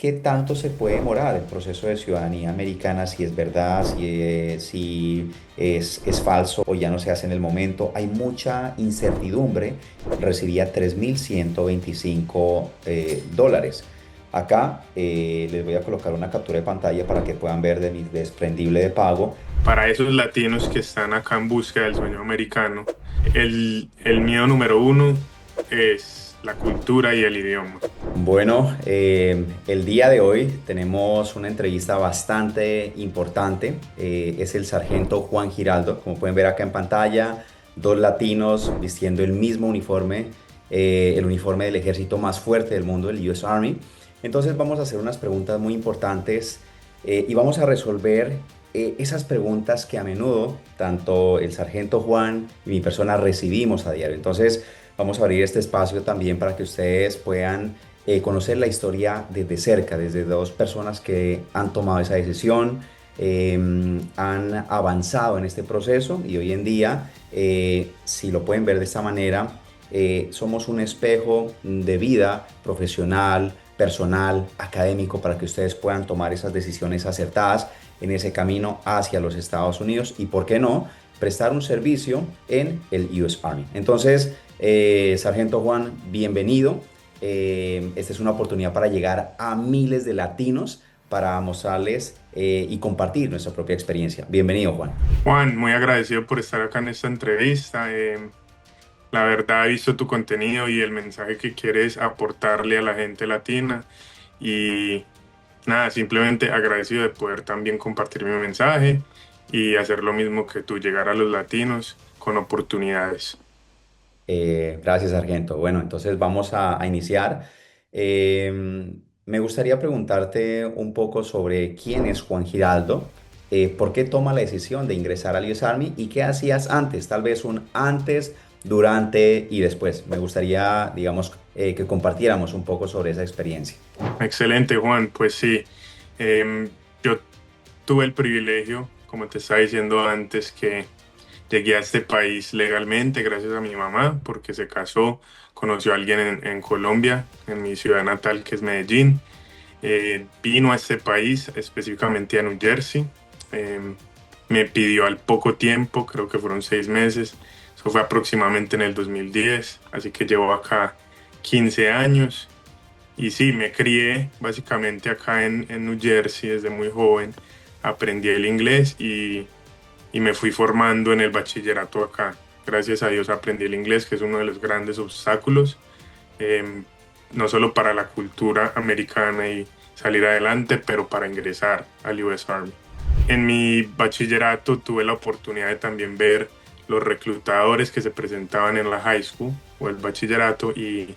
¿qué tanto se puede demorar el proceso de ciudadanía americana? Si es verdad, si es falso o ya no se hace en el momento. Hay mucha incertidumbre. Recibía 3.125 dólares. Acá les voy a colocar una captura de pantalla para que puedan ver de mi desprendible de pago. Para esos latinos que están acá en busca del sueño americano, el miedo número uno es la cultura y el idioma. Bueno, el día de hoy tenemos una entrevista bastante importante. Es el sargento Juan Giraldo, como pueden ver acá en pantalla, dos latinos vistiendo el mismo uniforme, el uniforme del ejército más fuerte del mundo, el US Army. Entonces vamos a hacer unas preguntas muy importantes y vamos a resolver esas preguntas que a menudo tanto el sargento Juan y mi persona recibimos a diario. Entonces vamos a abrir este espacio también para que ustedes puedan conocer la historia desde cerca, desde dos personas que han tomado esa decisión, han avanzado en este proceso y hoy en día, si lo pueden ver de esta manera, somos un espejo de vida profesional, personal, académico, para que ustedes puedan tomar esas decisiones acertadas en ese camino hacia los Estados Unidos y, ¿por qué no?, prestar un servicio en el US Army. Entonces, Sargento Juan, bienvenido. Esta es una oportunidad para llegar a miles de latinos para mostrarles y compartir nuestra propia experiencia. Bienvenido, Juan. Juan, muy agradecido por estar acá en esta entrevista. La verdad, he visto tu contenido y el mensaje que quieres aportarle a la gente latina. Y nada, simplemente agradecido de poder también compartir mi mensaje y hacer lo mismo que tú, llegar a los latinos con oportunidades. Gracias, Sargento. Bueno, entonces vamos a iniciar. Me gustaría preguntarte un poco sobre quién es Juan Giraldo, por qué toma la decisión de ingresar al US Army y qué hacías antes, tal vez un antes, durante y después. Me gustaría, digamos, que compartiéramos un poco sobre esa experiencia. Excelente, Juan. Pues sí, yo tuve el privilegio, como te estaba diciendo antes, que llegué a este país legalmente gracias a mi mamá, porque se casó, conoció a alguien en Colombia, en mi ciudad natal, que es Medellín. Vino a este país, específicamente a New Jersey. Eh, Me pidió al poco tiempo, creo que fueron 6 meses. Eso fue aproximadamente en el 2010, así que llevo acá 15 años. Y sí, me crié básicamente acá en New Jersey desde muy joven. Aprendí el inglés y me fui formando en el bachillerato acá. Gracias a Dios aprendí el inglés, que es uno de los grandes obstáculos, eh, no solo para la cultura americana y salir adelante, pero para ingresar al US Army. En mi bachillerato tuve la oportunidad de también ver los reclutadores que se presentaban en la high school o el bachillerato y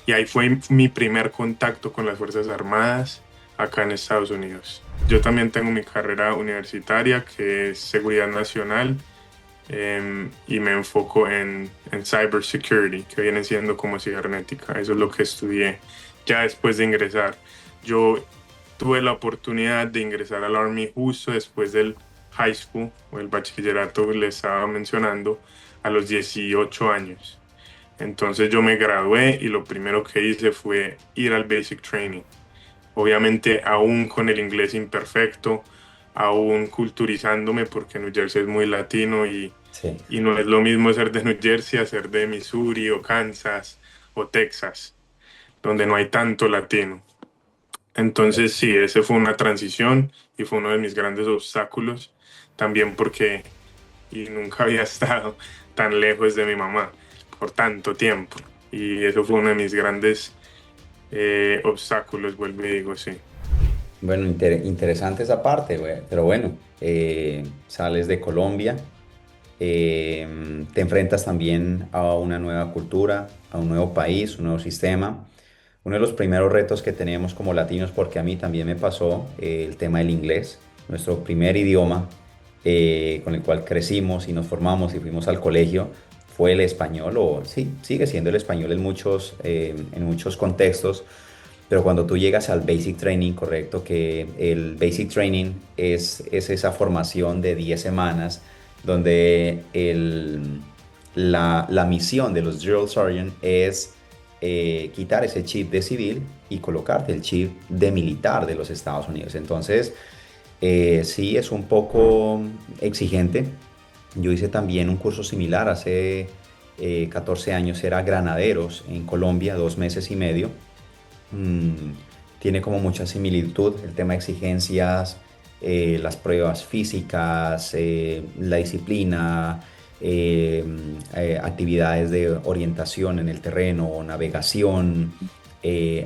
ahí fue mi primer contacto con las Fuerzas Armadas acá en Estados Unidos. Yo también tengo mi carrera universitaria que es Seguridad Nacional y me enfoco en Cybersecurity, que viene siendo como cibernética. Eso es lo que estudié ya después de ingresar. Yo tuve la oportunidad de ingresar al Army justo después del high school o el bachillerato que le estaba mencionando a los 18 años. Entonces yo me gradué y lo primero que hice fue ir al Basic Training. Obviamente aún con el inglés imperfecto, aún culturizándome porque New Jersey es muy latino Sí. y no es lo mismo ser de New Jersey a ser de Missouri o Kansas o Texas, donde no hay tanto latino. Entonces sí, ese fue una transición y fue uno de mis grandes obstáculos, también porque y nunca había estado tan lejos de mi mamá por tanto tiempo. Y eso fue uno de mis grandes obstáculos, vuelvo y digo, sí. Bueno, interesante esa parte, güey. Pero bueno, sales de Colombia, te enfrentas también a una nueva cultura, a un nuevo país, un nuevo sistema. Uno de los primeros retos que tenemos como latinos, porque a mí también me pasó el tema del inglés, nuestro primer idioma con el cual crecimos y nos formamos y fuimos al colegio, fue el español, o sí, sigue siendo el español en muchos contextos. Pero cuando tú llegas al Basic Training, correcto, que el Basic Training es esa formación de 10 semanas donde la misión de los Drill Sergeant es quitar ese chip de civil y colocarte el chip de militar de los Estados Unidos. Entonces, sí, es un poco exigente. Yo hice también un curso similar hace 14 años, era granaderos en Colombia, 2 meses y medio. Mm, Tiene como mucha similitud el tema de exigencias, las pruebas físicas, la disciplina, actividades de orientación en el terreno, navegación,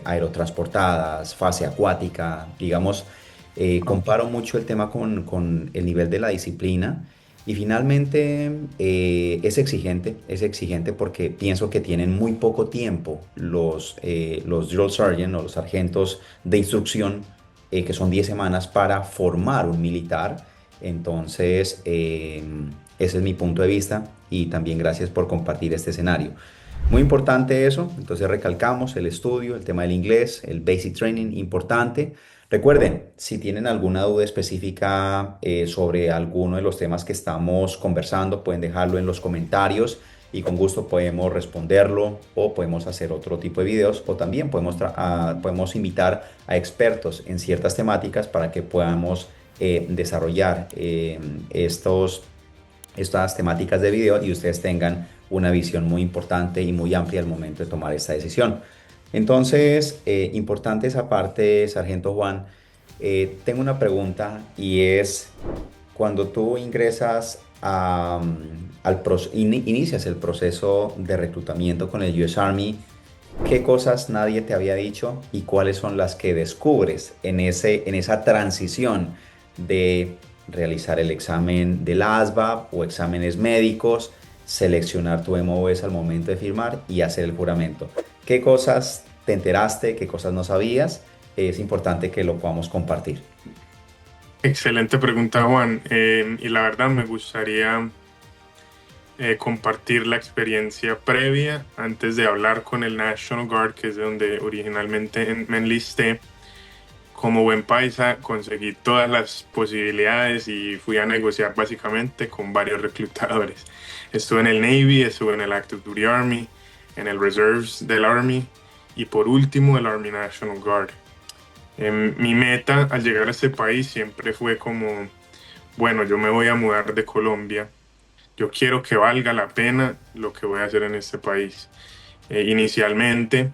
aerotransportadas, fase acuática, digamos, comparo mucho el tema con el nivel de la disciplina. Y finalmente es exigente porque pienso que tienen muy poco tiempo los drill sergeant o los sargentos de instrucción, que son 10 semanas para formar un militar. Entonces, ese es mi punto de vista y también gracias por compartir este escenario. Muy importante eso, entonces recalcamos el estudio, el tema del inglés, el basic training, importante. Recuerden, si tienen alguna duda específica sobre alguno de los temas que estamos conversando, pueden dejarlo en los comentarios y con gusto podemos responderlo o podemos hacer otro tipo de videos o también podemos invitar a expertos en ciertas temáticas para que podamos desarrollar estas temáticas de video y ustedes tengan una visión muy importante y muy amplia al momento de tomar esta decisión. Entonces, importante esa parte, Sargento Juan. Tengo una pregunta y es, cuando tú ingresas inicias el proceso de reclutamiento con el US Army, ¿qué cosas nadie te había dicho y cuáles son las que descubres en esa transición de realizar el examen del ASVAB o exámenes médicos, seleccionar tu MOS al momento de firmar y hacer el juramento? ¿Qué cosas te enteraste? ¿Qué cosas no sabías? Es importante que lo podamos compartir. Excelente pregunta, Juan. Y la verdad me gustaría compartir la experiencia previa antes de hablar con el National Guard, que es de donde originalmente me enlisté. Como buen paisa, conseguí todas las posibilidades y fui a negociar básicamente con varios reclutadores. Estuve en el Navy, estuve en el Active Duty Army, en el Reserves del Army y por último el Army National Guard. Mi meta al llegar a este país siempre fue como, bueno, yo me voy a mudar de Colombia, yo quiero que valga la pena lo que voy a hacer en este país. Inicialmente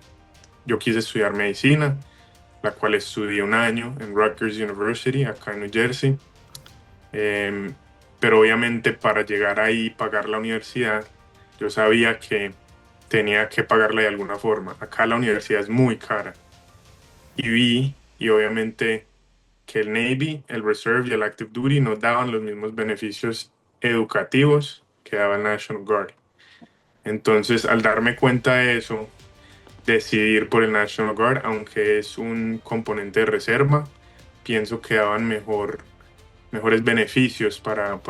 yo quise estudiar medicina, la cual estudié un año en Rutgers University, acá en New Jersey. Pero obviamente para llegar ahí y pagar la universidad, yo sabía que tenía que pagarla de alguna forma. Acá la universidad es muy cara. Y obviamente que el Navy, el Reserve y el Active Duty nos daban los mismos beneficios educativos que daba el National Guard. Entonces, al darme cuenta de eso, decidir por el National Guard, aunque es un componente de reserva, pienso que daban mejores beneficios para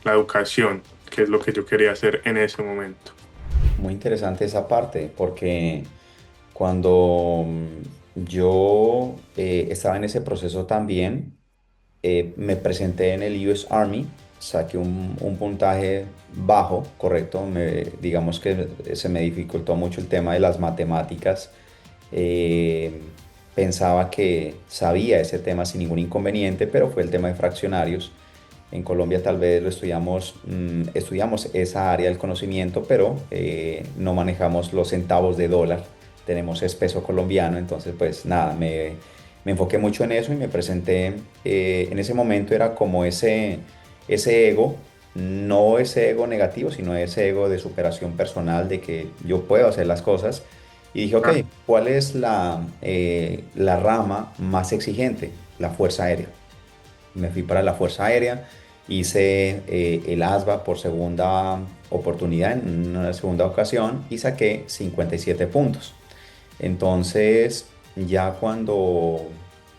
la educación, que es lo que yo quería hacer en ese momento. Muy interesante esa parte, porque cuando yo estaba en ese proceso también, me presenté en el US Army, saqué un puntaje bajo, correcto, digamos que se me dificultó mucho el tema de las matemáticas. Eh, Pensaba que sabía ese tema sin ningún inconveniente, pero fue el tema de fraccionarios. En Colombia tal vez lo estudiamos esa área del conocimiento, pero no manejamos los centavos de dólar. Tenemos es peso colombiano, entonces pues nada, me enfoqué mucho en eso y me presenté. En ese momento era como ese ego, no ese ego negativo, sino ese ego de superación personal, de que yo puedo hacer las cosas. Y dije, ok, Ah, ¿cuál es la rama más exigente? La Fuerza Aérea. Me fui para la Fuerza Aérea, hice el ASVAB por segunda oportunidad, en una segunda ocasión, y saqué 57 puntos. Entonces, ya cuando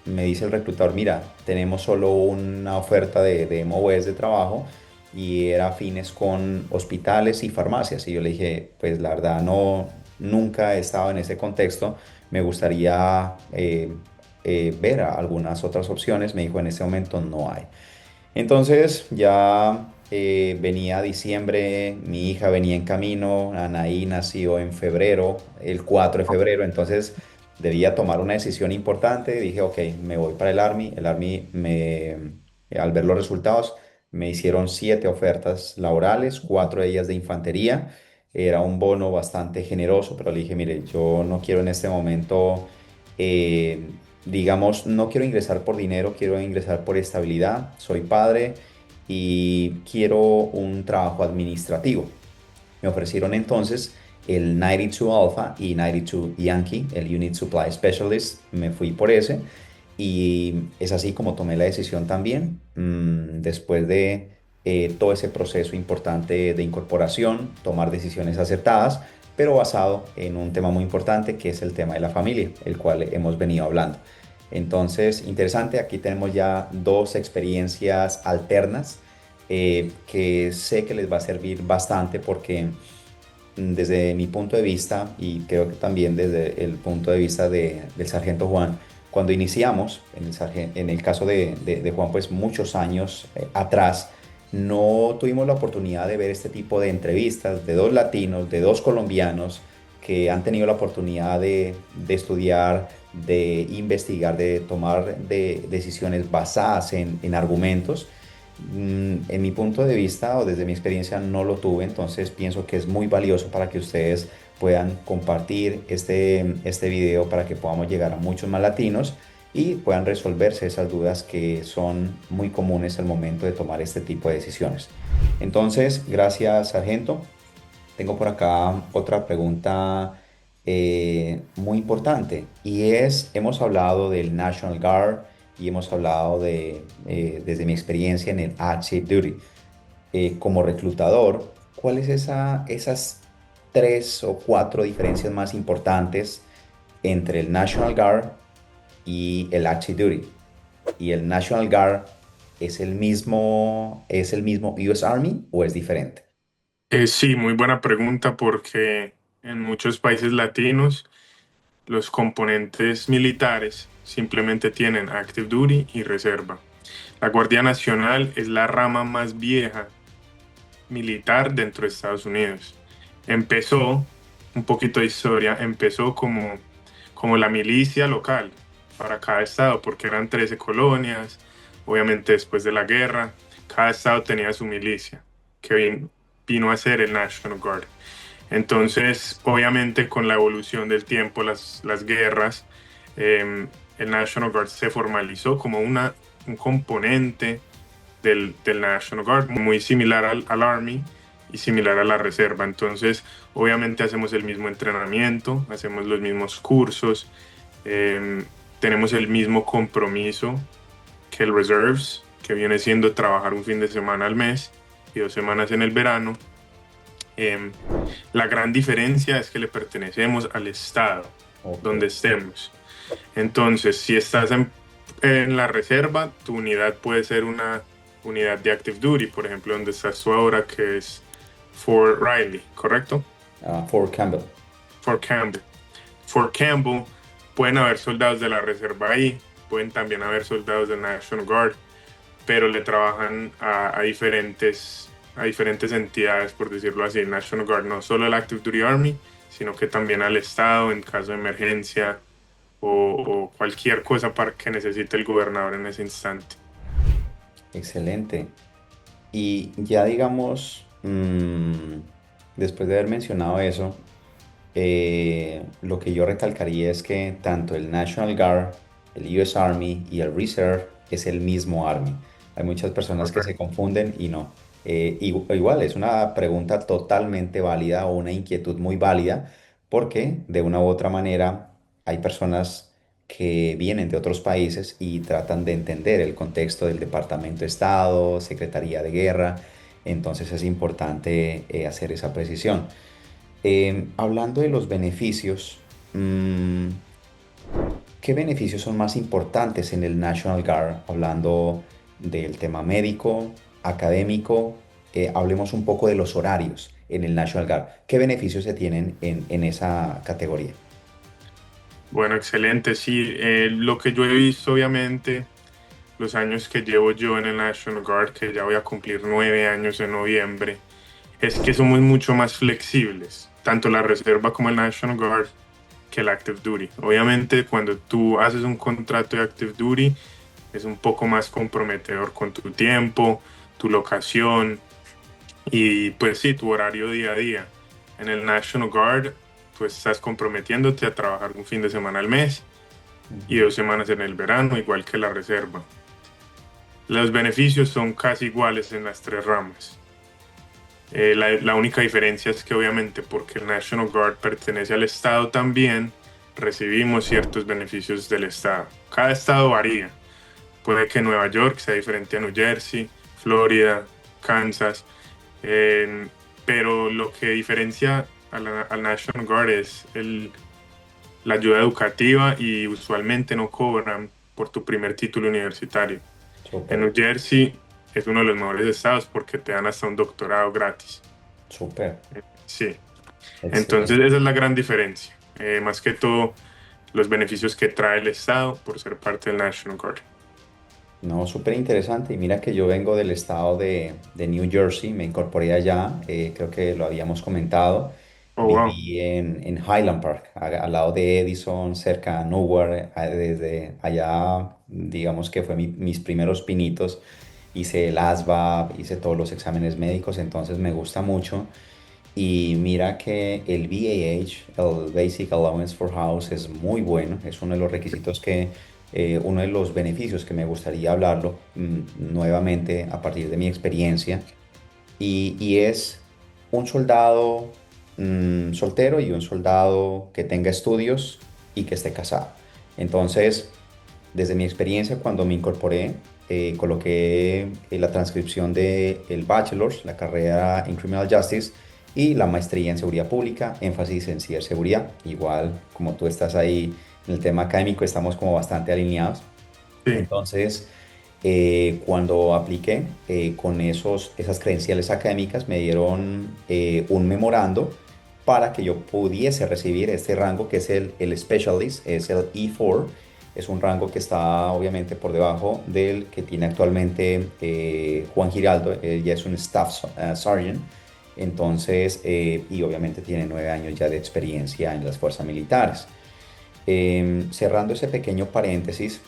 me dice el reclutador, mira, tenemos solo una oferta de MOS de trabajo y era afines con hospitales y farmacias. Y yo le dije, pues la verdad no, nunca he estado en ese contexto, me gustaría ver algunas otras opciones. Me dijo, en este momento no hay. Entonces ya venía diciembre, mi hija venía en camino, Anaí nació en febrero, el 4 de febrero, entonces debía tomar una decisión importante. Dije, ok, me voy para el Army. Al ver los resultados, me hicieron 7 ofertas laborales, 4 de ellas de infantería. Era un bono bastante generoso, pero le dije, mire, yo no quiero en este momento, eh, digamos, no quiero ingresar por dinero, quiero ingresar por estabilidad. Soy padre y quiero un trabajo administrativo. Me ofrecieron entonces el 92 Alpha y 92 Yankee, el Unit Supply Specialist. Me fui por ese y es así como tomé la decisión también. Después de todo ese proceso importante de incorporación, tomar decisiones acertadas, pero basado en un tema muy importante que es el tema de la familia, el cual hemos venido hablando. Entonces, interesante, aquí tenemos ya dos experiencias alternas que sé que les va a servir bastante porque desde mi punto de vista y creo que también desde el punto de vista del sargento Juan, cuando iniciamos, en el caso de Juan, pues muchos años atrás, no tuvimos la oportunidad de ver este tipo de entrevistas de dos latinos, de dos colombianos que han tenido la oportunidad de estudiar, de investigar, de tomar decisiones basadas en argumentos. En mi punto de vista o desde mi experiencia no lo tuve, entonces pienso que es muy valioso para que ustedes puedan compartir este video para que podamos llegar a muchos más latinos y puedan resolverse esas dudas que son muy comunes al momento de tomar este tipo de decisiones. Entonces, gracias, sargento. Tengo por acá otra pregunta muy importante y es, hemos hablado del National Guard y hemos hablado desde mi experiencia en el active duty. Como reclutador, ¿cuáles esas 3 o 4 diferencias más importantes entre el National Guard y el active duty? ¿Y el National Guard es el mismo US Army o es diferente? Sí, muy buena pregunta porque en muchos países latinos los componentes militares simplemente tienen Active Duty y Reserva. La Guardia Nacional es la rama más vieja militar dentro de Estados Unidos. Empezó, un poquito de historia, empezó como la milicia local para cada estado, porque eran 13 colonias. Obviamente después de la guerra, cada estado tenía su milicia, que vino a ser el National Guard. Entonces, obviamente con la evolución del tiempo, las guerras, el National Guard se formalizó como un componente del National Guard, muy similar al Army y similar a la Reserva. Entonces, obviamente hacemos el mismo entrenamiento, hacemos los mismos cursos, tenemos el mismo compromiso que el Reserves, que viene siendo trabajar un fin de semana al mes y 2 semanas en el verano. La gran diferencia es que le pertenecemos al estado Ok, donde estemos. Entonces, si estás en la reserva, tu unidad puede ser una unidad de Active Duty, por ejemplo, donde estás tú ahora, que es Fort Riley, ¿correcto? Fort Campbell. Fort Campbell. Fort Campbell, pueden haber soldados de la reserva ahí, pueden también haber soldados del National Guard, pero le trabajan a diferentes entidades, por decirlo así. El National Guard no solo al Active Duty Army, sino que también al Estado en caso de emergencia o cualquier cosa para que necesite el gobernador en ese instante. Excelente. Y ya digamos, después de haber mencionado eso, lo que yo recalcaría es que tanto el National Guard, el US Army y el Reserve es el mismo Army. Hay muchas personas que se Correcto. confunden y no. Igual es una pregunta totalmente válida o una inquietud muy válida porque de una u otra manera hay personas que vienen de otros países y tratan de entender el contexto del Departamento de Estado, Secretaría de Guerra. Entonces es importante hacer esa precisión. Hablando de los beneficios, ¿qué beneficios son más importantes en el National Guard? Hablando del tema médico, académico, hablemos un poco de los horarios en el National Guard. ¿Qué beneficios se tienen en esa categoría? Bueno, excelente. Sí, lo que yo he visto, obviamente, los años que llevo yo en el National Guard, que ya voy a cumplir 9 años en noviembre, es que somos mucho más flexibles, tanto la Reserva como el National Guard, que el Active Duty. Obviamente, cuando tú haces un contrato de Active Duty, es un poco más comprometedor con tu tiempo, tu locación y pues sí, tu horario día a día. En el National Guard, pues estás comprometiéndote a trabajar un fin de semana al mes y Ujú. 2 semanas en el verano, igual que la reserva. Los beneficios son casi iguales en las tres ramas. La única diferencia es que obviamente porque el National Guard pertenece al Estado también, recibimos ciertos beneficios del Estado. Cada estado varía. Puede que Nueva York sea diferente a New Jersey, Florida, Kansas, eh, pero lo que diferencia al National Guard es la ayuda educativa y usualmente no cobran por tu primer título universitario. En Súper, New Jersey es uno de los mejores estados porque te dan hasta un doctorado gratis. súper, Sí, entonces excelente. esa es la gran diferencia. Más que todo, los beneficios que trae el estado por ser parte del National Guard. No, súper interesante. Y mira que yo vengo del estado de New Jersey, me incorporé allá, creo que lo habíamos comentado. Oh, wow. Viví en Highland Park, al lado de Edison, cerca de Newark. Desde allá, digamos que fue mis primeros pinitos. Hice el ASVAB, hice todos los exámenes médicos, entonces me gusta mucho. Y mira que el BAH, el Basic Allowance for House, es muy bueno. Es uno de los requisitos uno de los beneficios que me gustaría hablarlo nuevamente a partir de mi experiencia. Y es un soldado soltero y un soldado que tenga estudios y que esté casado. Entonces, desde mi experiencia, cuando me incorporé, coloqué la transcripción de el bachelor's, la carrera en Criminal Justice y la maestría en seguridad pública, énfasis en ciberseguridad. Igual, como tú estás ahí en el tema académico, estamos como bastante alineados. Sí, Entonces, cuando apliqué con esas credenciales académicas, me dieron un memorando para que yo pudiese recibir este rango que es el Specialist, es el E4. Es un rango que está obviamente por debajo del que tiene actualmente Juan Giraldo. Él ya es un Sergeant. Entonces, y obviamente tiene 9 años ya de experiencia en las fuerzas militares. Cerrando ese pequeño paréntesis,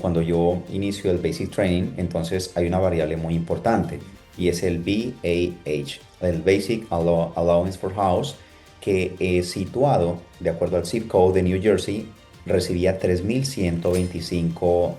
cuando yo inicio el Basic Training, entonces hay una variable muy importante y es el BAH, el Basic Allowance for House, que es situado de acuerdo al zip code de New Jersey, recibía 3.125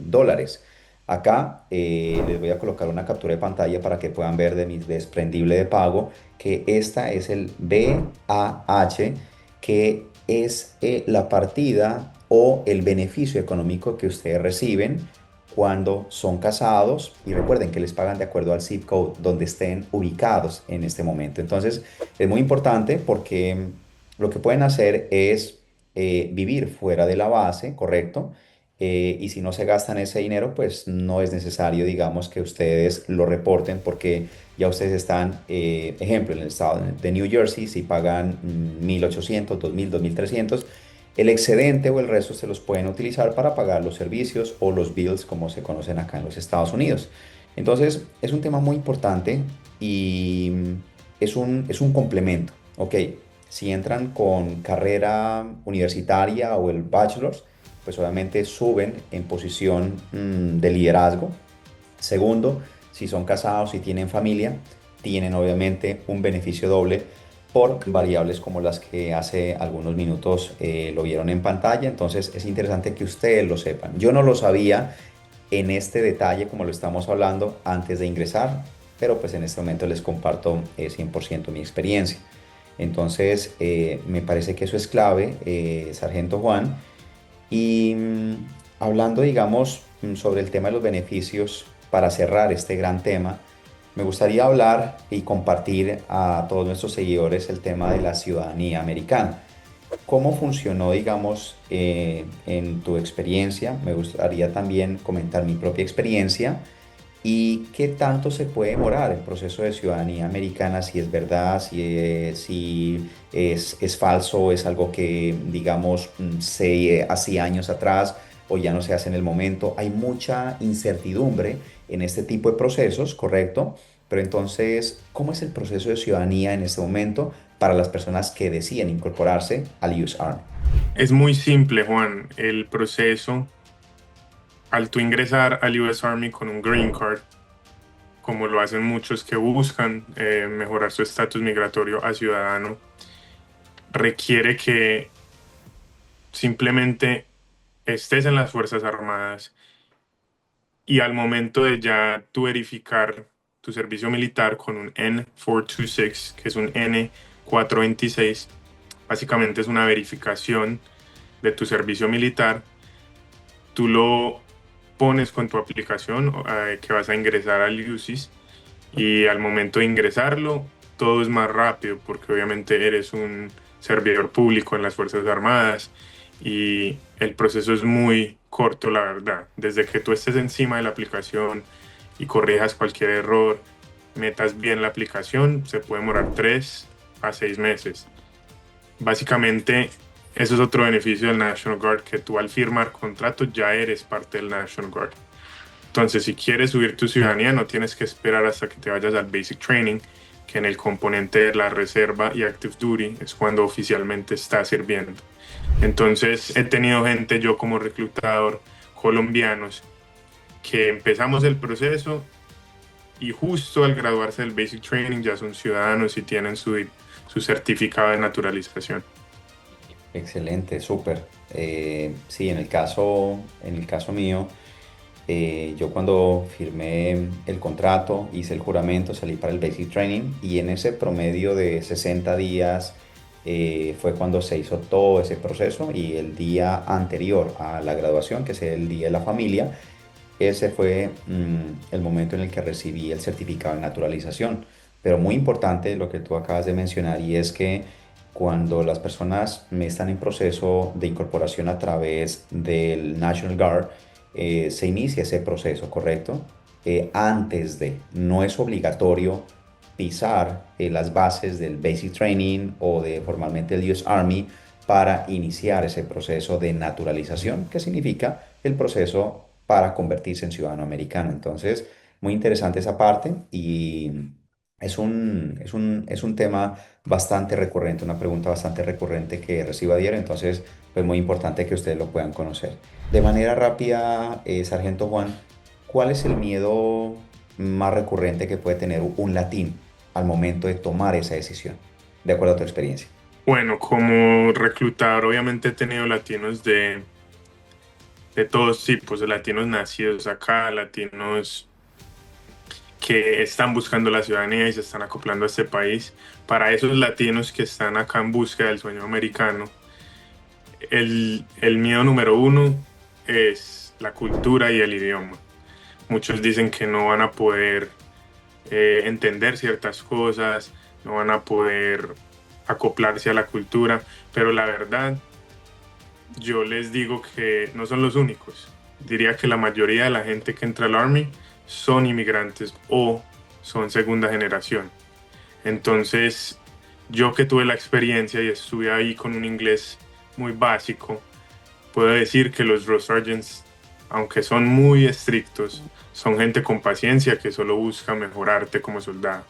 dólares. Acá les voy a colocar una captura de pantalla para que puedan ver de mi desprendible de pago que esta es el BAH, que es la partida o el beneficio económico que ustedes reciben cuando son casados y recuerden que les pagan de acuerdo al zip code donde estén ubicados en este momento. Entonces es muy importante porque lo que pueden hacer es vivir fuera de la base, ¿correcto? Y si no se gastan ese dinero, pues no es necesario, digamos, que ustedes lo reporten porque ya ustedes están, ejemplo, en el estado de New Jersey, si pagan 1.800, 2.000, 2.300, el excedente o el resto se los pueden utilizar para pagar los servicios o los bills, como se conocen acá en los Estados Unidos. Entonces, es un tema muy importante y es un complemento. Ok, si entran con carrera universitaria o el bachelor's, pues obviamente suben en posición de liderazgo. Segundo, si son casados y tienen familia, tienen obviamente un beneficio doble por variables como las que hace algunos minutos lo vieron en pantalla. Entonces es interesante que ustedes lo sepan. Yo no lo sabía en este detalle como lo estamos hablando antes de ingresar, pero pues en este momento les comparto 100% mi experiencia. Entonces me parece que eso es clave, Sargento Juan. Y hablando, digamos, sobre el tema de los beneficios, para cerrar este gran tema, me gustaría hablar y compartir a todos nuestros seguidores el tema de la ciudadanía americana. ¿Cómo funcionó, digamos, en tu experiencia? Me gustaría también comentar mi propia experiencia y qué tanto se puede demorar el proceso de ciudadanía americana, si es verdad, si es falso, es algo que, digamos, se hacía años atrás o ya no se hace en el momento. Hay mucha incertidumbre en este tipo de procesos, ¿correcto? Pero entonces, ¿cómo es el proceso de ciudadanía en este momento? para las personas que deciden incorporarse al US Army? Es muy simple, Juan. El proceso, al tú ingresar al US Army con un green card, como lo hacen muchos que buscan mejorar su estatus migratorio a ciudadano, requiere que simplemente estés en las Fuerzas Armadas y al momento de ya tú verificar tu servicio militar con un N426, que es un N426, básicamente es una verificación de tu servicio militar, tú lo pones con tu aplicación que vas a ingresar al UCIS y al momento de ingresarlo todo es más rápido porque obviamente eres un servidor público en las Fuerzas Armadas y el proceso es muy corto, la verdad. Desde que tú estés encima de la aplicación y corrijas cualquier error, metas bien la aplicación, se puede demorar 3 a 6 meses. Básicamente, eso es otro beneficio del National Guard, que tú al firmar contrato ya eres parte del National Guard. Entonces, si quieres subir tu ciudadanía, no tienes que esperar hasta que te vayas al Basic Training, que en el componente de la reserva y Active Duty es cuando oficialmente estás sirviendo. Entonces, he tenido gente, yo como reclutador, colombianos, que empezamos el proceso y justo al graduarse del Basic Training ya son ciudadanos y tienen su certificado de naturalización. Excelente, súper. Sí, en el caso mío, yo cuando firmé el contrato, hice el juramento, salí para el Basic Training y en ese promedio de 60 días fue cuando se hizo todo ese proceso y el día anterior a la graduación, que es el Día de la Familia, ese fue el momento en el que recibí el certificado de naturalización. Pero muy importante lo que tú acabas de mencionar y es que cuando las personas me están en proceso de incorporación a través del National Guard, se inicia ese proceso, ¿correcto? Antes de, no es obligatorio pisar las bases del Basic Training o de formalmente el US Army para iniciar ese proceso de naturalización, que significa el proceso para convertirse en ciudadano americano. Entonces, muy interesante esa parte y es un tema bastante recurrente, una pregunta bastante recurrente que recibo a diario, entonces, pues muy importante que ustedes lo puedan conocer. De manera rápida, Sargento Juan, ¿cuál es el miedo más recurrente que puede tener un latino al momento de tomar esa decisión, de acuerdo a tu experiencia? Bueno, como reclutador obviamente he tenido latinos de todos tipos, de latinos nacidos acá, latinos que están buscando la ciudadanía y se están acoplando a este país. Para esos latinos que están acá en búsqueda del sueño americano, el miedo número uno es la cultura y el idioma. Muchos dicen que no van a poder entender ciertas cosas, no van a poder acoplarse a la cultura, pero la verdad, yo les digo que no son los únicos. Diría que la mayoría de la gente que entra al Army son inmigrantes o son segunda generación. Entonces, yo que tuve la experiencia y estuve ahí con un inglés muy básico, puedo decir que los Drill Sergeants, aunque son muy estrictos, son gente con paciencia que solo busca mejorarte como soldado.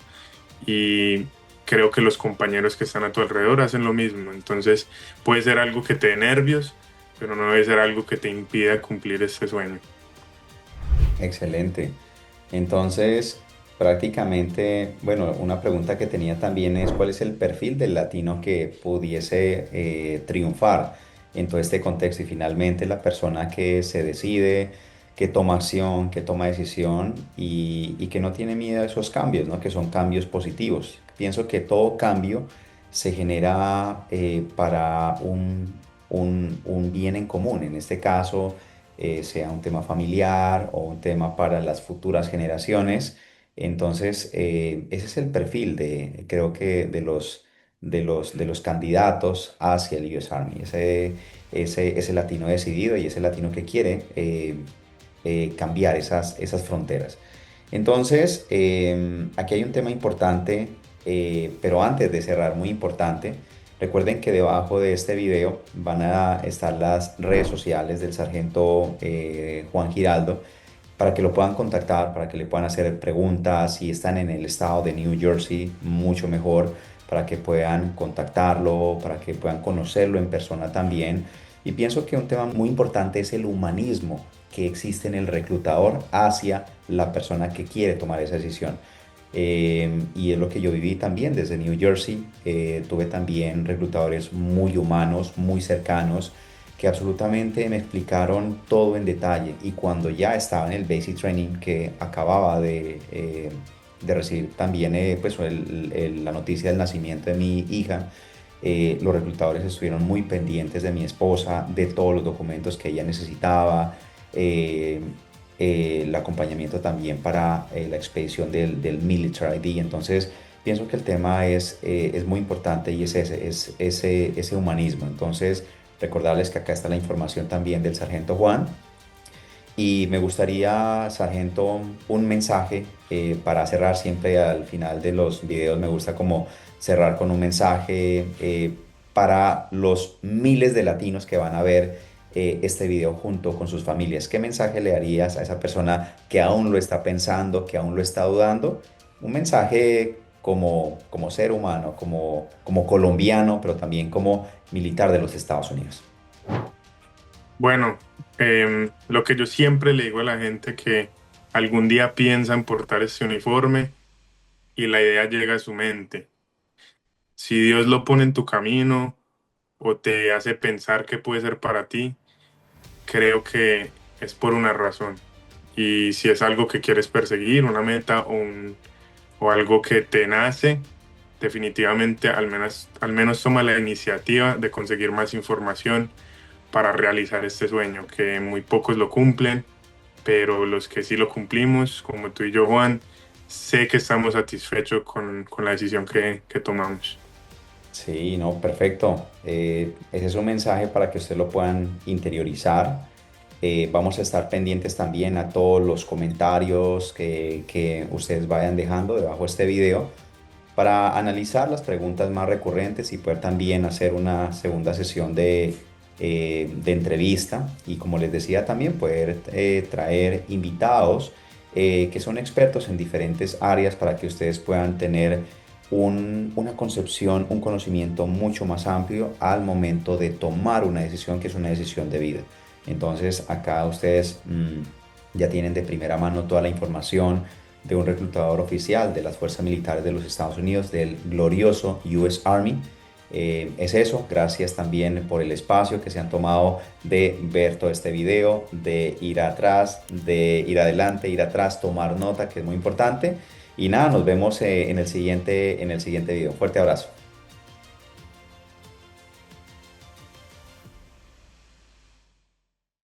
Y creo que los compañeros que están a tu alrededor hacen lo mismo. Entonces, puede ser algo que te dé nervios, pero no debe ser algo que te impida cumplir este sueño. Excelente. Entonces, prácticamente, bueno, una pregunta que tenía también es cuál es el perfil del latino que pudiese triunfar en todo este contexto y finalmente la persona que se decide, que toma acción, que toma decisión y que no tiene miedo a esos cambios, ¿no? Que son cambios positivos. Pienso que todo cambio se genera para un bien en común. En este caso, sea un tema familiar o un tema para las futuras generaciones. Entonces, ese es el perfil de, creo que de los candidatos hacia el US Army, ese latino decidido y ese latino que quiere cambiar esas fronteras. Entonces, aquí hay un tema importante, pero antes de cerrar, muy importante, recuerden que debajo de este video van a estar las redes sociales del sargento Juan Giraldo para que lo puedan contactar, para que le puedan hacer preguntas. Si están en el estado de New Jersey, mucho mejor, para que puedan contactarlo, para que puedan conocerlo en persona también. Y pienso que un tema muy importante es el humanismo que existe en el reclutador hacia la persona que quiere tomar esa decisión. Y es lo que yo viví también desde New Jersey. Tuve también reclutadores muy humanos, muy cercanos, que absolutamente me explicaron todo en detalle. Y cuando ya estaba en el Basic Training, que acababa de recibir también pues, la noticia del nacimiento de mi hija, los reclutadores estuvieron muy pendientes de mi esposa, de todos los documentos que ella necesitaba. eh, el acompañamiento también para la expedición del Military ID. Entonces, pienso que el tema es muy importante y es ese humanismo. Entonces, recordarles que acá está la información también del Sargento Juan. Y me gustaría, Sargento, un mensaje para cerrar. Siempre al final de los videos me gusta como cerrar con un mensaje para los miles de latinos que van a ver este video junto con sus familias. ¿Qué mensaje le darías a esa persona que aún lo está pensando, que aún lo está dudando? Un mensaje como ser humano, como colombiano, pero también como militar de los Estados Unidos. Bueno, lo que yo siempre le digo a la gente que algún día piensa en portar este uniforme y la idea llega a su mente. Si Dios lo pone en tu camino o te hace pensar que puede ser para ti, creo que es por una razón. Y si es algo que quieres perseguir, una meta o algo que te nace, definitivamente al menos toma la iniciativa de conseguir más información para realizar este sueño, que muy pocos lo cumplen, pero los que sí lo cumplimos, como tú y yo, Juan, sé que estamos satisfechos con la decisión que tomamos. Sí, no, perfecto. Ese es un mensaje para que ustedes lo puedan interiorizar. Vamos a estar pendientes también a todos los comentarios que ustedes vayan dejando debajo de este video para analizar las preguntas más recurrentes y poder también hacer una segunda sesión de entrevista. Y como les decía, también poder traer invitados que son expertos en diferentes áreas para que ustedes puedan tener una concepción, un conocimiento mucho más amplio al momento de tomar una decisión que es una decisión de vida. Entonces acá ustedes ya tienen de primera mano toda la información de un reclutador oficial de las Fuerzas Militares de los Estados Unidos, del glorioso US Army. Es eso, gracias también por el espacio que se han tomado de ver todo este video, de ir atrás, de ir adelante, ir atrás, tomar nota, que es muy importante. Y nada, nos vemos en el siguiente video. Fuerte abrazo.